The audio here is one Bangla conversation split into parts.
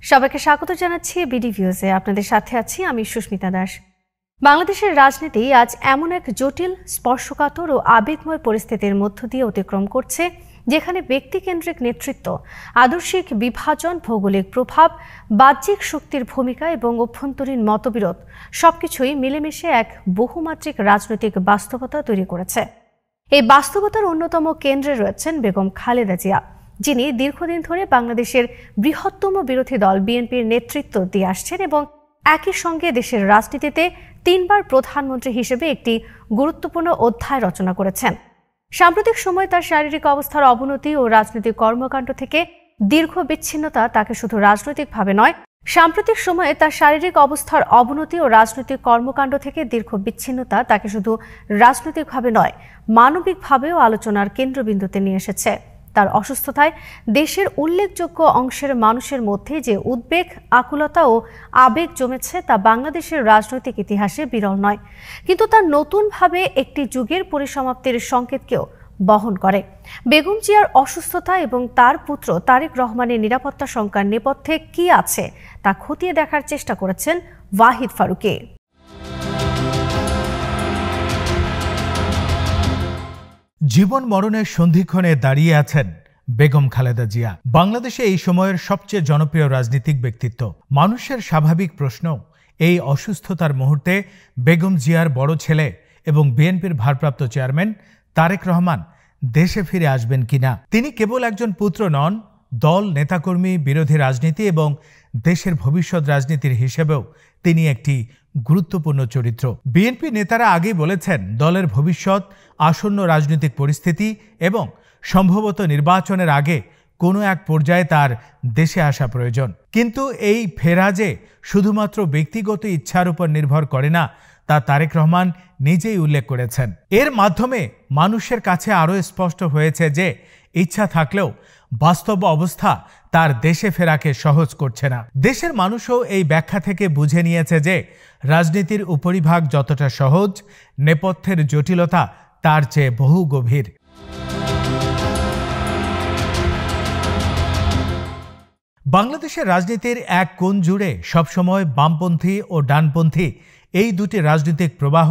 সবাইকে স্বাগত জানাচ্ছি বিডি ভিউজে। আপনাদের সাথে আছি আমি সুস্মিতা দাস। বাংলাদেশের রাজনীতি আজ এমন এক জটিল, স্পর্শকাতর ও আবেগময় পরিস্থিতির মধ্য দিয়ে অতিক্রম করছে, যেখানে ব্যক্তিকেন্দ্রিক নেতৃত্ব, আদর্শিক বিভাজন, ভৌগোলিক প্রভাব, বাহ্যিক শক্তির ভূমিকা এবং অভ্যন্তরীণ মতবিরোধ সবকিছুই মিলেমিশে এক বহুমাত্রিক রাজনৈতিক বাস্তবতা তৈরি করেছে। এই বাস্তবতার অন্যতম কেন্দ্রে রয়েছেন বেগম খালেদা জিয়া, যিনি দীর্ঘদিন ধরে বাংলাদেশের বৃহত্তম বিরোধী দল বিএনপির নেতৃত্ব দিয়ে আসছেন এবং একই সঙ্গে দেশের রাজনীতিতে 3 বার প্রধানমন্ত্রী হিসেবে একটি গুরুত্বপূর্ণ অধ্যায় রচনা করেছেন। সাম্প্রতিক সময়ে তার শারীরিক অবস্থার অবনতি ও রাজনৈতিক কর্মকাণ্ড থেকে দীর্ঘ বিচ্ছিন্নতা তাকে শুধু রাজনৈতিকভাবে নয় মানবিকভাবেও আলোচনার কেন্দ্রবিন্দুতে নিয়ে এসেছে। তার অসুস্থতায় দেশের উল্লেখযোগ্য অংশের মানুষের মধ্যে যে উদ্বেগ, আকুলতা ও আবেগ জমেছে তা বাংলাদেশের রাজনৈতিক ইতিহাসে বিরল নয়, কিন্তু তার নতুনভাবে একটি যুগের পরিসমাপ্তির সংকেতকেও বহন করে। বেগম জিয়ার অসুস্থতা এবং তার পুত্র তারেক রহমানের নিরাপত্তা শঙ্কার নেপথ্যে কি আছে তা খতিয়ে দেখার চেষ্টা করেছেন ওয়াহিদ ফারুকী। জীবন মরণের সন্ধিক্ষণে দাঁড়িয়ে আছেন বেগম খালেদা জিয়া, বাংলাদেশে এই সময়ের সবচেয়ে জনপ্রিয় রাজনীতিক ব্যক্তিত্ব। মানুষের স্বাভাবিক প্রশ্ন, এই অসুস্থতার মুহূর্তে বেগম জিয়ার বড় ছেলে এবং বিএনপির ভারপ্রাপ্ত চেয়ারম্যান তারেক রহমান দেশে ফিরে আসবেন কিনা। তিনি কেবল একজন পুত্র নন, দল, নেতাকর্মী, বিরোধী রাজনীতি এবং দেশের ভবিষ্যৎ রাজনীতির হিসেবেও তিনি একটি গুরুত্বপূর্ণ চরিত্র। বিএনপি নেতারা আগেই বলেছেন, দলের ভবিষ্যৎ, আসন্ন রাজনৈতিক পরিস্থিতি এবং সম্ভবত নির্বাচনের আগে কোনো এক পর্যায়ে তার দেশে আসা প্রয়োজন। কিন্তু এই ফেরা যে শুধুমাত্র ব্যক্তিগত ইচ্ছার উপর নির্ভর করে না, তা তারেক রহমান নিজেই উল্লেখ করেছেন। এর মাধ্যমে মানুষের কাছে আরও স্পষ্ট হয়েছে যে ইচ্ছা থাকলেও বাস্তব অবস্থা তার দেশে ফেরাকে সহজ করছে না। দেশের মানুষও এই ব্যাখ্যা থেকে বুঝে নিয়েছে যে রাজনীতির উপরিভাগ যতটা সহজ, নেপথ্যের জটিলতা তার চেয়ে বহু গভীর। বাংলাদেশের রাজনীতির এক কোণ জুড়ে সবসময় বামপন্থী ও ডানপন্থী এই দুটি রাজনৈতিক প্রবাহ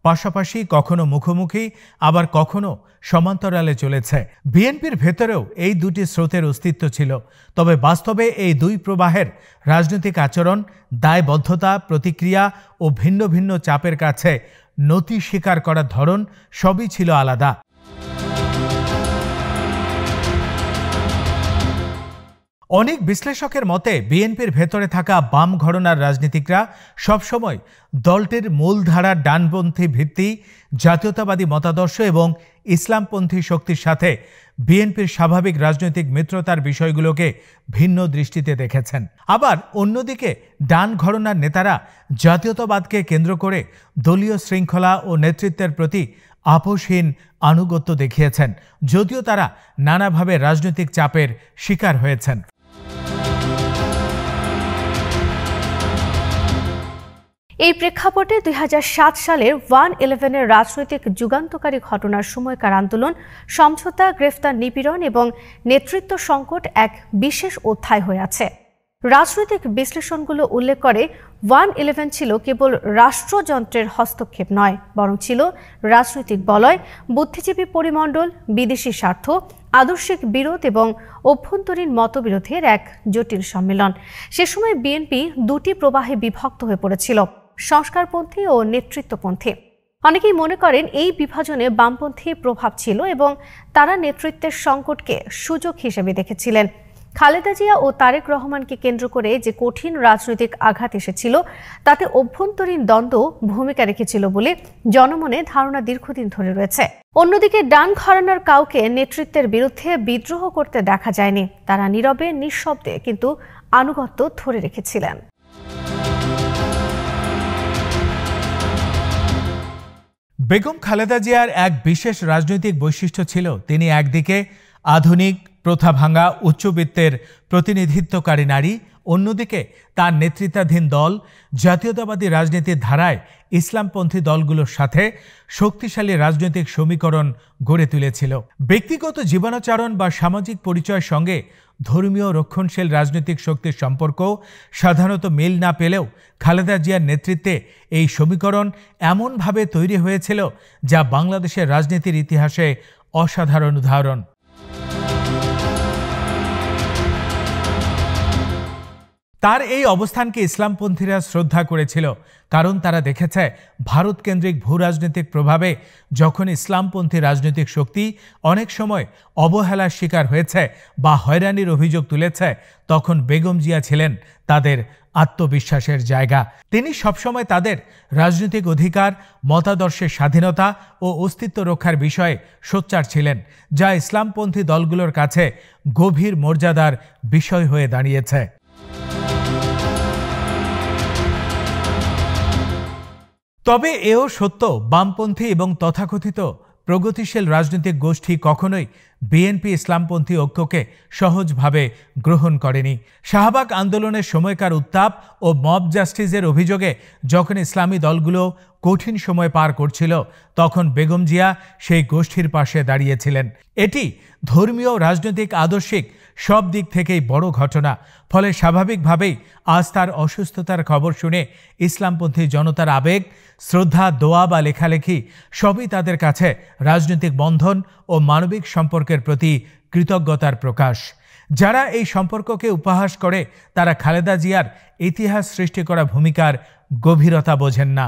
পাশাপাশি কখনো মুখোমুখি, আবার কখনো সমান্তরালে চলেছে। বিএনপির ভেতরেও এই দুটি স্রোতের অস্তিত্ব ছিল, তবে বাস্তবে এই দুই প্রবাহের রাজনৈতিক আচরণ, দায়বদ্ধতা, প্রতিক্রিয়া ও ভিন্ন ভিন্ন চাপের কাছে নতি স্বীকার করার ধরন সবই ছিল আলাদা। অনেক বিশ্লেষকের মতে বিএনপির ভেতরে থাকা বাম ঘরানার রাজনীতিকরা সবসময় দলটির মূলধারার ডানপন্থী ভিত্তি, জাতীয়তাবাদী মতাদর্শ এবং ইসলামপন্থী শক্তির সাথে বিএনপির স্বাভাবিক রাজনৈতিক মিত্রতার বিষয়গুলোকে ভিন্ন দৃষ্টিতে দেখেছেন। আবার অন্যদিকে ডান ঘরানার নেতারা জাতীয়তাবাদকে কেন্দ্র করে দলীয় শৃঙ্খলা ও নেতৃত্বের প্রতি আপোষহীন আনুগত্য দেখিয়েছেন, যদিও তারা নানাভাবে রাজনৈতিক চাপের শিকার হয়েছেন। এই প্রেক্ষাপটে 2007 সালের 1/11-এর রাজনৈতিক যুগান্তকারী ঘটনার সময়কার আন্দোলন, সমঝোতা, গ্রেফতার, নিপীড়ন এবং নেতৃত্ব সংকট এক বিশেষ অধ্যায় হয়ে আছে। রাজনৈতিক বিশ্লেষণগুলো উল্লেখ করে 1/11 ছিল কেবল রাষ্ট্রযন্ত্রের হস্তক্ষেপ নয়, বরং ছিল রাজনৈতিক বলয়, বুদ্ধিজীবী পরিমণ্ডল, বিদেশি স্বার্থ, আদর্শিক বিরোধ এবং অভ্যন্তরীণ মতবিরোধের এক জটিল সম্মেলন। সে সময় বিএনপি দুটি প্রবাহে বিভক্ত হয়ে পড়েছিল, সংস্কারপন্থী ও নেতৃত্বপন্থী। অনেকেই মনে করেন এই বিভাজনে বামপন্থী প্রভাব ছিল এবং তারা নেতৃত্বের সংকটকে সুযোগ হিসেবে দেখেছিলেন। খালেদা জিয়া ও তারেক রহমানকে কেন্দ্র করে যে কঠিন রাজনৈতিক আঘাত এসেছিল, তাতে অভ্যন্তরীণ দ্বন্দ্ব ভূমিকা রেখেছিল বলে জনমনে ধারণা দীর্ঘদিন ধরে রয়েছে। অন্যদিকে ডান ঘরানার কাউকে নেতৃত্বের বিরুদ্ধে বিদ্রোহ করতে দেখা যায়নি। তারা নীরবে, নিঃশব্দে কিন্তু আনুগত্য ধরে রেখেছিলেন। বেগম খালেদা জিয়ার এক বিশেষ রাজনৈতিক বৈশিষ্ট্য ছিল, তিনি একদিকে আধুনিক, প্রথা ভাঙা, উচ্চবিত্তের প্রতিনিধিত্বকারী নারী, অন্যদিকে তার নেতৃত্বাধীন দল জাতীয়তাবাদী রাজনীতির ধারায় ইসলামপন্থী দলগুলোর সাথে শক্তিশালী রাজনৈতিক সমীকরণ গড়ে তুলেছিল। ব্যক্তিগত জীবনাচরণ বা সামাজিক পরিচয়ের সঙ্গে ধর্মীয় রক্ষণশীল রাজনৈতিক শক্তির সম্পর্ক সাধারণত মিল না পেলেও খালেদা জিয়ার নেতৃত্বে এই সমীকরণ এমনভাবে তৈরি হয়েছিল যা বাংলাদেশের রাজনীতির ইতিহাসে অসাধারণ উদাহরণ। তার এই অবস্থানকে ইসলামপন্থীরা শ্রদ্ধা করেছিল, কারণ তারা দেখেছে ভারত কেন্দ্রিক ভূ রাজনৈতিক প্রভাবে যখন ইসলামপন্থী রাজনৈতিক শক্তি অনেক সময় অবহেলার শিকার হয়েছে বা হয়রানির অভিযোগ তুলেছে, তখন বেগম জিয়া ছিলেন তাদের আত্মবিশ্বাসের জায়গা। তিনি সবসময় তাদের রাজনৈতিক অধিকার, মতাদর্শের স্বাধীনতা ও অস্তিত্ব রক্ষার বিষয়ে সোচ্চার ছিলেন, যা ইসলামপন্থী দলগুলোর কাছে গভীর মর্যাদার বিষয় হয়ে দাঁড়িয়েছে। তবে এও সত্য, বামপন্থী এবং তথাকথিত প্রগতিশীল রাজনৈতিক গোষ্ঠী কখনোই বিএনপি ইসলামপন্থী ঐক্যকে সহজভাবে গ্রহণ করেনি। শাহবাগ আন্দোলনের সময়কার উত্তাপ ও মব জাস্টিসের অভিযোগে যখন ইসলামী দলগুলো কঠিন সময় পার করছিল, তখন বেগম জিয়া সেই গোষ্ঠীর পাশে দাঁড়িয়েছিলেন। এটি ধর্মীয়, রাজনৈতিক, আদর্শিক সব দিক থেকেই বড় ঘটনা। ফলে স্বাভাবিকভাবেই আজ তার অসুস্থতার খবর শুনে ইসলামপন্থী জনতার আবেগ, শ্রদ্ধা, দোয়া বা লেখালেখি সবই তাদের কাছে রাজনৈতিক বন্ধন ও মানবিক সম্পর্কের প্রতি কৃতজ্ঞতার প্রকাশ। যারা এই সম্পর্ককে উপহাস করে তারা খালেদা জিয়ার ইতিহাস সৃষ্টি করা ভূমিকার গভীরতা বোঝেন না।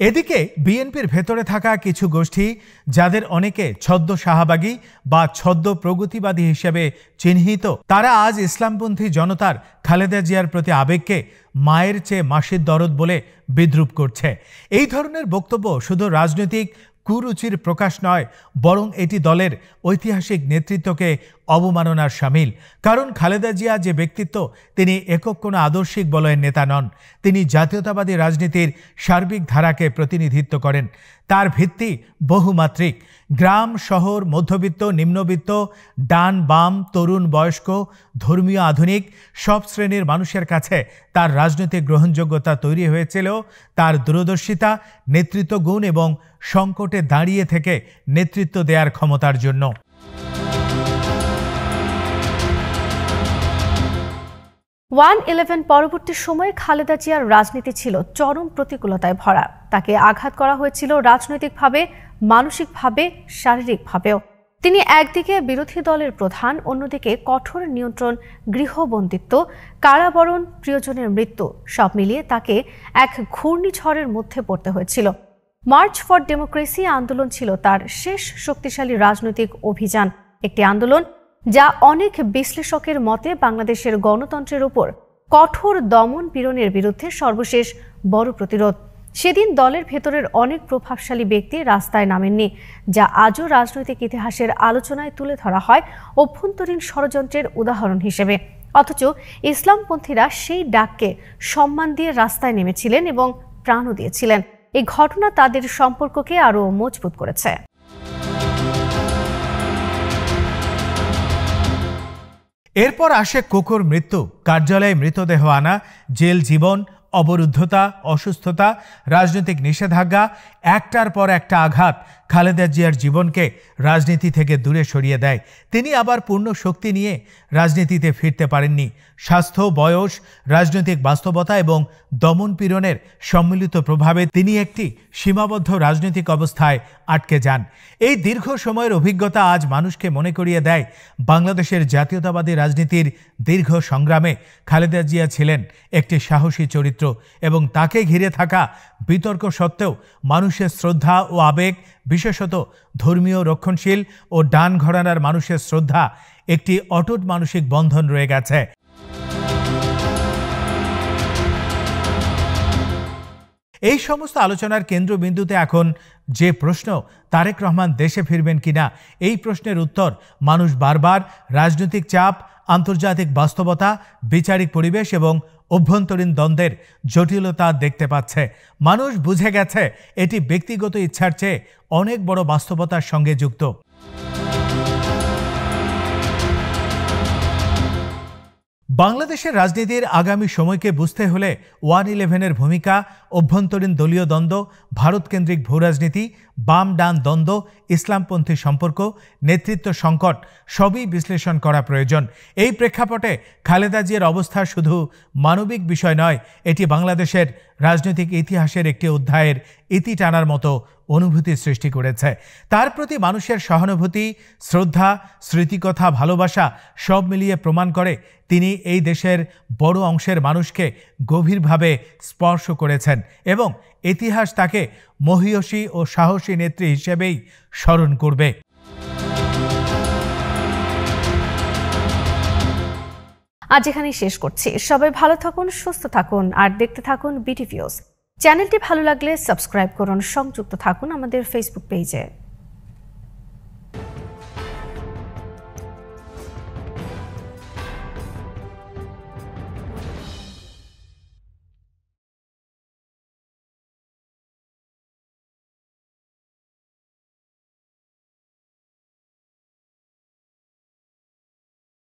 এদিকে বিএনপির ভেতরে থাকা কিছু গোষ্ঠী, যাদের অনেকে ছদ্ম শাহবাগী বা ছদ্ম প্রগতিবাদী হিসেবে চিহ্নিত, তারা আজ ইসলামপন্থী জনতার খালেদা জিয়ার প্রতি আবেগকে মায়ের চেয়ে মাসির দরদ বলে বিদ্রূপ করছে। এই ধরনের বক্তব্য শুধু রাজনৈতিক কুরুচির প্রকাশ নয়, বরং এটি দলের ঐতিহাসিক নেতৃত্বকে অবমাননার শামিল। কারণ খালেদা জিয়া যে ব্যক্তিত্ব, তিনি একক কোনো আদর্শিক বলয়ের নেতা নন। তিনি জাতীয়তাবাদী রাজনীতির সার্বিক ধারাকে প্রতিনিধিত্ব করেন। তার ভিত্তি বহুমাত্রিক। গ্রাম, শহর, মধ্যবিত্ত, নিম্নবিত্ত, ডান, বাম, তরুণ, বয়স্ক, ধর্মীয়, আধুনিক সব শ্রেণীর মানুষের কাছে তার রাজনৈতিক গ্রহণযোগ্যতা তৈরি হয়েছিল তার দূরদর্শিতা, নেতৃত্ব গুণ এবং সংকটে দাঁড়িয়ে থেকে নেতৃত্ব দেওয়ার ক্ষমতার জন্য। ওয়ান-11 পরবর্তী সময়ে খালেদা জিয়ার রাজনীতি ছিল চরম প্রতিকূলতায় ভরা। তাকে আঘাত করা হয়েছিল রাজনৈতিকভাবে, মানসিকভাবে, শারীরিকভাবেও। তিনি একদিকে বিরোধী দলের প্রধান, অন্যদিকে কঠোর নিয়ন্ত্রণ, গৃহবন্দিত্ব, কারাবরণ, প্রিয়জনের মৃত্যু সব মিলিয়ে তাকে এক ঘূর্ণিঝড়ের মধ্যে পড়তে হয়েছিল। মার্চ ফর ডেমোক্রেসি আন্দোলন ছিল তার শেষ শক্তিশালী রাজনৈতিক অভিযান, একটি আন্দোলন যা অনেক বিশ্লেষকের মতে বাংলাদেশের গণতন্ত্রের উপর কঠোর দমন পীড়নের বিরুদ্ধে সর্বশেষ বড় প্রতিরোধ। সেদিন দলের ভেতরের অনেক প্রভাবশালী ব্যক্তি রাস্তায় নামেননি, যা আজও রাজনৈতিক ইতিহাসের আলোচনায় তুলে ধরা হয় অভ্যন্তরীণ ষড়যন্ত্রের উদাহরণ হিসেবে। অথচ ইসলামপন্থীরা সেই ডাককে সম্মান দিয়ে রাস্তায় নেমেছিলেন এবং প্রাণও দিয়েছিলেন। এই ঘটনা তাদের সম্পর্ককে আরও মজবুত করেছে। এরপর আসে কোকোর মৃত্যু, কার্যালয়ে মৃতদেহ আনা, জেল জীবন, অবরুদ্ধতা, অসুস্থতা, রাজনৈতিক নিষেধাজ্ঞা, একটার পর একটা আঘাত খালেদা জিয়ার জীবনকে রাজনীতি থেকে দূরে সরিয়ে দেয়। তিনি আবার পূর্ণ শক্তি নিয়ে রাজনীতিতে ফিরতে পারেননি। স্বাস্থ্য, বয়স, রাজনৈতিক বাস্তবতা এবং দমনপীড়নের সম্মিলিত প্রভাবে তিনি একটি সীমাবদ্ধ রাজনৈতিক অবস্থায় আটকে যান। এই দীর্ঘ সময়ের অভিজ্ঞতা আজ মানুষকে মনে করিয়ে দেয়, বাংলাদেশের জাতীয়তাবাদী রাজনীতির দীর্ঘ সংগ্রামে খালেদা জিয়া ছিলেন একটি সাহসী চরিত্র এবং তাকে ঘিরে থাকা বিতর্ক সত্ত্বেও মানুষের শ্রদ্ধা ও আবেগ, বিশেষত ধর্মীয়, রক্ষণশীল ও ডান ঘরানার মানুষের শ্রদ্ধা একটি অটুট মানসিক বন্ধন রয়ে গেছে। এই সমস্ত আলোচনার কেন্দ্রবিন্দুতে এখন যে প্রশ্ন, তারেক রহমান দেশে ফিরবেন কিনা, এই প্রশ্নের উত্তর মানুষ বারবার রাজনৈতিক চাপ, আন্তর্জাতিক বাস্তবতা, বিচারিক পরিবেশ এবং অভ্যন্তরীণ দ্বন্দ্বের জটিলতা দেখতে পাচ্ছে। মানুষ বুঝে গেছে এটি ব্যক্তিগত ইচ্ছার চেয়ে অনেক বড় বাস্তবতার সঙ্গে যুক্ত। বাংলাদেশের রাজনীতির আগামী সময়কে বুঝতে হলে 1-11-এর ভূমিকা, অভ্যন্তরীণ দলীয় দ্বন্দ্ব, ভারতকেন্দ্রিক ভূরাজনীতি, বাম ডান দ্বন্দ্ব, ইসলামপন্থী সম্পর্ক, নেতৃত্ব সংকট সবই বিশ্লেষণ করা প্রয়োজন। এই প্রেক্ষাপটে খালেদা জিয়ার অবস্থা শুধু মানবিক বিষয় নয়, এটি বাংলাদেশের রাজনৈতিক ইতিহাসের একটি অধ্যায়ের ইতি টানার মতো অনুভূতি সৃষ্টি করেছে। তার প্রতি মানুষের সহানুভূতি, শ্রদ্ধা, স্মৃতিকথা, ভালোবাসা সব মিলিয়ে প্রমাণ করে তিনি এই দেশের বড় অংশের মানুষকে গভীরভাবে স্পর্শ করেছেন এবং ইতিহাস তাকে মহীয়সী ও সাহসী নেত্রী হিসেবেই স্মরণ করবে। আজ এখানেই শেষ করছি। সবাই ভালো থাকুন, সুস্থ থাকুন আর দেখতে থাকুন বিটিভিউজ। চ্যানেলটি ভালো লাগলে সাবস্ক্রাইব করুন, সংযুক্ত থাকুন আমাদের ফেসবুক পেজে।